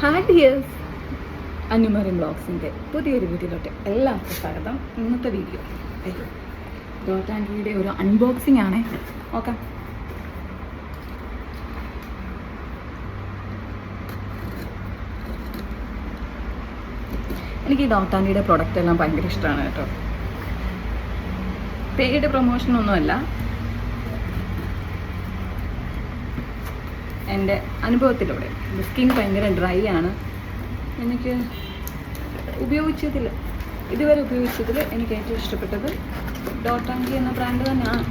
Hi dears, അനുമറിൻ ബ്ലോഗ്സിൻ്റെ പുതിയൊരു വീഡിയോയിലോട്ട് എല്ലാവർക്കും സ്വാഗതം. ഇന്നത്തെ വീഡിയോ ഡോട്ട് ആൻഡ് വീഡിയോ ഒരു അൺബോക്സിംഗ് ആണ്. നോക്കാം. എനിക്ക് ഈ ഡോട്ട് ആൻഡ് വീഡിയോ പ്രൊഡക്റ്റ് എല്ലാം ഭയങ്കര ഇഷ്ടമാണ് കേട്ടോ. പെയ്ഡ് പ്രൊമോഷനൊന്നുമല്ല, എൻ്റെ അനുഭവത്തിലൂടെ. സ്കിൻ ഭയങ്കര ഡ്രൈ ആണ്. എനിക്ക് ഇതുവരെ ഉപയോഗിച്ചതിൽ എനിക്ക് ഏറ്റവും ഇഷ്ടപ്പെട്ടത് ഡോട്ട് ആൻഡ് കി എന്ന ബ്രാൻഡ് തന്നെയാണ്.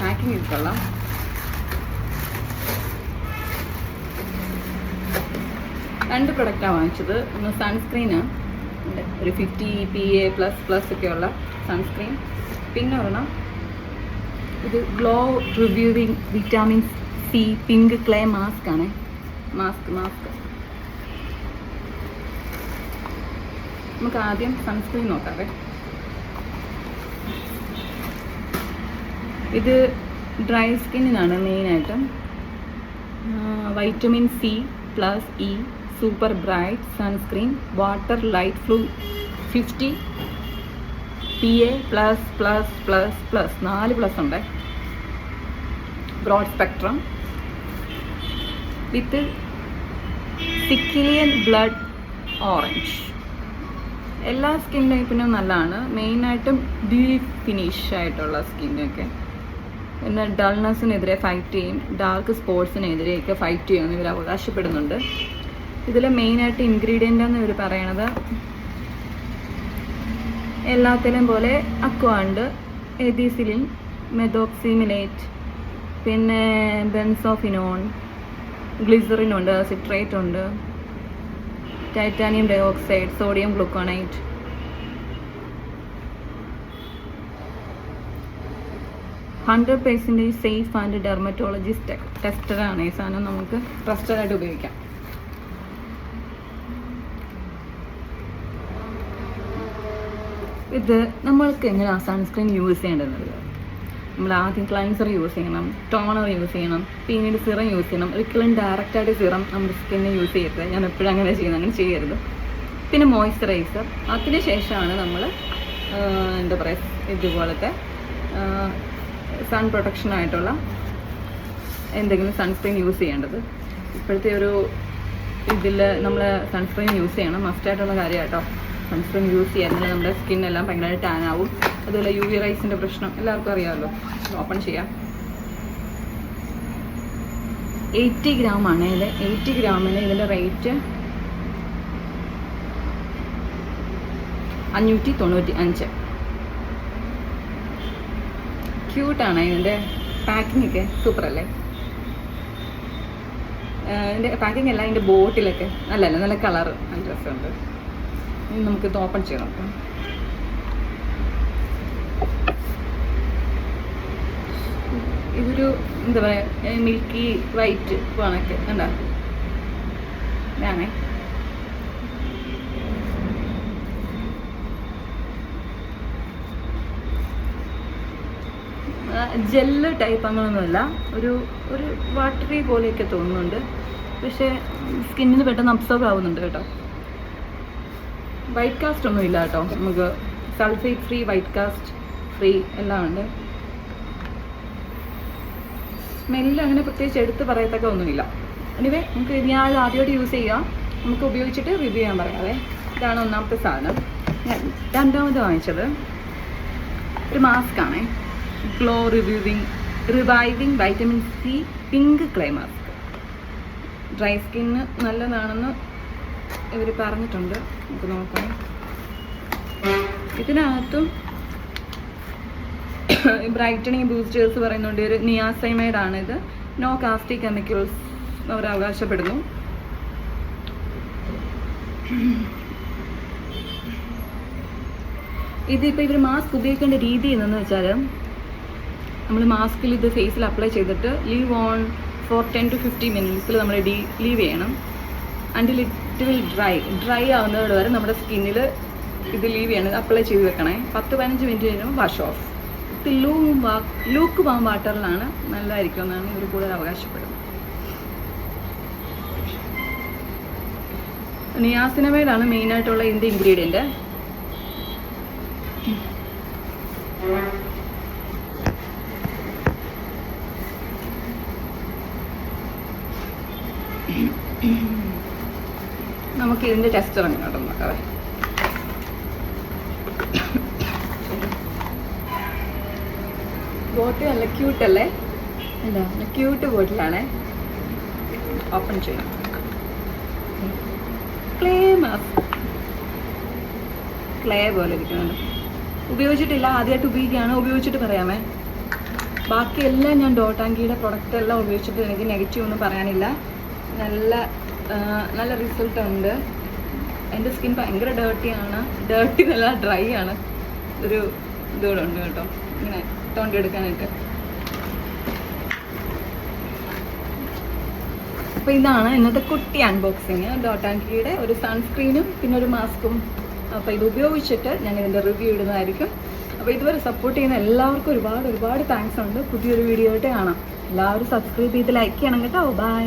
പാക്കിംഗ് ഇരിക്കൊള്ളാം. രണ്ട് പ്രൊഡക്റ്റാണ് വാങ്ങിച്ചത്. ഒന്ന് സൺസ്ക്രീന്, ഒരു 50 PA++ ഒക്കെയുള്ള സൺസ്ക്രീൻ. പിന്നെ ഒരെണ്ണം ഇത് glow reviving vitamin C pink clay mask ആണ്. മാസ്ക് നമുക്ക് ആദ്യം സൺസ്ക്രീൻ നോക്കാവേ. ഇത് ഡ്രൈ സ്കിന്നിനാണ് മെയിനായിട്ടും. Vitamin C+E super bright sunscreen, water light fluid 50 PA++++, 4 plus ഉണ്ട്. Broad spectrum with Sicilian blood orange. എല്ലാ സ്കിൻ ടൈപ്പിനും നല്ലതാണ്. മെയിനായിട്ടും ഡീപ്പ് ഫിനിഷ് ആയിട്ടുള്ള സ്കിന്നൊക്കെ. പിന്നെ ഡൾനെസ്സിനെതിരെ ഫൈറ്റ് ചെയ്യും, ഡാർക്ക് സ്പോട്സിനെതിരെയൊക്കെ ഫൈറ്റ് ചെയ്യുമെന്ന് ഇവർ അവകാശപ്പെടുന്നുണ്ട്. ഇതിൽ മെയിനായിട്ട് ഇൻഗ്രീഡിയൻ്റ് എന്ന് ഇവർ പറയണത് എല്ലാത്തിലും പോലെ അക്വ ഉണ്ട്, എഥിസിലിൻ, മെതോക്സിമിലേറ്റ്, പിന്നെ ബെൻസോഫിനോൺ, ഗ്ലിസറിൻ ഉണ്ട്, സിട്രേറ്റ് ഉണ്ട്, titanium dioxide, sodium gluconate. %% Safe and dermatologist ടെസ്റ്റഡാണ് ഈ സാധനം. നമുക്ക് ട്രസ്റ്റഡായിട്ട് ഉപയോഗിക്കാം. ഇത് നമ്മൾക്ക് എങ്ങനെയാണ് സൺസ്ക്രീൻ യൂസ് ചെയ്യേണ്ടത്? നമ്മൾ ആദ്യം ക്ലൻസർ യൂസ് ചെയ്യണം, ടോണർ യൂസ് ചെയ്യണം, പിന്നീട് സിറം യൂസ് ചെയ്യണം. ഒരിക്കലും ഡയറക്റ്റായിട്ട് സിറം നമ്മുടെ സ്കിന്നെ യൂസ് ചെയ്യരുത്. ഞാൻ എപ്പോഴും അങ്ങനെ ചെയ്യുന്നത്, അങ്ങനെ ചെയ്യരുത്. പിന്നെ മോയ്സ്ചറൈസർ. അതിന് ശേഷമാണ് നമ്മൾ എന്താ പറയുക, ഇതുപോലത്തെ സൺ പ്രൊട്ടക്ഷനായിട്ടുള്ള എന്തെങ്കിലും സൺസ്ക്രീൻ യൂസ് ചെയ്യേണ്ടത്. ഇപ്പോഴത്തെ ഒരു ഇതിൽ നമ്മൾ സൺസ്ക്രീൻ യൂസ് ചെയ്യണം, മസ്റ്റായിട്ടുള്ള കാര്യം കേട്ടോ. സൺസ്ക്രീൻ യൂസ് ചെയ്യാതെ നമ്മുടെ സ്കിന്നെല്ലാം ഭയങ്കരമായിട്ട് ടാൻ ആവും. അതുപോലെ UV റൈസിൻ്റെ പ്രശ്നം എല്ലാവർക്കും അറിയാമല്ലോ. ഓപ്പൺ ചെയ്യാം. 80 ഗ്രാമാണ് ഇത്. 80 ഗ്രാമിന് ഇതിൻ്റെ റേറ്റ് 595. ക്യൂട്ടാണ് ഇതിൻ്റെ പാക്കിംഗ് ഒക്കെ, സൂപ്പറല്ലേ? ഇതിൻ്റെ പാക്കിംഗ് അല്ല, ഇതിൻ്റെ ബോട്ടിലൊക്കെ നല്ല കളറ്, നല്ല രസമുണ്ട്. ഇനി നമുക്കിത് ഓപ്പൺ ചെയ്ത് നോക്കാം. ഇതൊരു എന്താ പറയുക, മിൽക്കി വൈറ്റ് കണക്ക് കണ്ടാ. ഇതാണേ ജെല്ല് ടൈപ്പ് അങ്ങനെയൊന്നുമല്ല, ഒരു വാട്ടറി പോലെയൊക്കെ തോന്നുന്നുണ്ട്. പക്ഷേ സ്കിന്നിന് പെട്ടെന്ന് അബ്സോർബ് ആവുന്നുണ്ട് കേട്ടോ. വൈറ്റ് കാസ്റ്റ് ഒന്നും ഇല്ല കേട്ടോ. നമുക്ക് sulphate free, white cast free എല്ലാം ഉണ്ട്. സ്മെല്ല് അങ്ങനെ പ്രത്യേകിച്ച് എടുത്ത് പറയത്തക്ക ഒന്നുമില്ല. എനിവേ നമുക്ക് ഞാൻ ആദ്യമായിട്ട് യൂസ് ചെയ്യാം, നമുക്ക് ഉപയോഗിച്ചിട്ട് റിവ്യൂ ചെയ്യാൻ പറയാവേ. ഇതാണ് ഒന്നാമത്തെ സാധനം. ഞാൻ രണ്ടാമത് വാങ്ങിച്ചത് ഒരു മാസ്ക് ആണേ. Glow reviving vitamin C pink clay mask. Dry skin നല്ലതാണെന്ന് ഇവർ പറഞ്ഞിട്ടുണ്ട്. നമുക്ക് നോക്കാം. ഇതിനകത്തും ബ്രൈറ്റനിങ് ബൂസ്റ്റേഴ്സ് പറയുന്നുണ്ട്. ഒരു നിയാസൈമൈഡ് ആണിത്. നോ കാസ്റ്റിക് കെമിക്കൽസ് അവർ അവകാശപ്പെടുന്നു. ഇതിപ്പോൾ ഇവർ മാസ്ക് ഉപയോഗിക്കേണ്ട രീതി എന്നു വെച്ചാൽ, നമ്മൾ മാസ്കിൽ ഇത് ഫേസിൽ അപ്ലൈ ചെയ്തിട്ട് leave on for 10 to 15 minutes നമ്മൾ ലീവ് ചെയ്യണം. അണ്ടിൽ ഇറ്റ് വിൽ ഡ്രൈ ആവുന്നത് വരെ നമ്മുടെ സ്കിന്നിൽ ഇത് ലീവ് ചെയ്യണം, അപ്ലൈ ചെയ്ത് വെക്കണേ. 10-15 മിനിറ്റ് കഴിഞ്ഞാൽ വാഷ് ഓഫ്. വിത്ത് ലൂക്ക് വാം വാട്ടറിലാണ്, നല്ലതായിരിക്കും എന്നാണ് ഇവർ കൂടുതൽ അവകാശപ്പെടുന്നത്. നിയാസിനമൈഡാണ് മെയിനായിട്ടുള്ള ഇതിൻ്റെ ഇൻഗ്രീഡിയൻറ്റ്. നമുക്ക് ഇതിൻ്റെ ടെസ്റ്റ് ഇറങ്ങണം നോക്കാവേ. ബോട്ടിൽ നല്ല ക്യൂട്ടല്ലേ, എന്താ ക്യൂട്ട് ബോട്ടിലാണേ. ഓപ്പൺ ചെയ്യാം. ക്ലേ പോലെ ഇരിക്കുന്നുണ്ട്. ഉപയോഗിച്ചിട്ടില്ല, ആദ്യമായിട്ട് ഉപയോഗിക്കുകയാണ്. ഉപയോഗിച്ചിട്ട് പറയാമേ. ബാക്കിയെല്ലാം ഞാൻ ഡോട്ട് ആൻഡ് കീയുടെ പ്രൊഡക്റ്റ് എല്ലാം ഉപയോഗിച്ചിട്ട് എനിക്ക് നെഗറ്റീവ് ഒന്നും പറയാനില്ല. നല്ല റിസൾട്ട് ഉണ്ട്. എൻ്റെ സ്കിൻ ഭയങ്കര ഡേർട്ടി നല്ല ഡ്രൈ ആണ്. ഒരു ഇതുകൂടെ ഉണ്ട് കേട്ടോ, ഇങ്ങനെ തോണ്ടിയെടുക്കാനായിട്ട്. അപ്പോൾ ഇതാണ് ഇന്നത്തെ കുട്ടി അൺബോക്സിങ്. ഡോട്ട് ആൻഡ് കീയുടെ ഒരു സൺസ്ക്രീനും പിന്നെ ഒരു മാസ്കും. അപ്പോൾ ഇത് ഉപയോഗിച്ചിട്ട് ഞാൻ ഇതിൻ്റെ റിവ്യൂ ഇടുന്നതായിരിക്കും. അപ്പോൾ ഇതുവരെ സപ്പോർട്ട് ചെയ്യുന്ന എല്ലാവർക്കും ഒരുപാട് താങ്ക്സ് ഉണ്ട്. പുതിയൊരു വീഡിയോ ആയിട്ട് കാണാം. എല്ലാവരും സബ്സ്ക്രൈബ് ചെയ്ത് ലൈക്ക് ചെയ്യണം കേട്ടോ. ബൈ.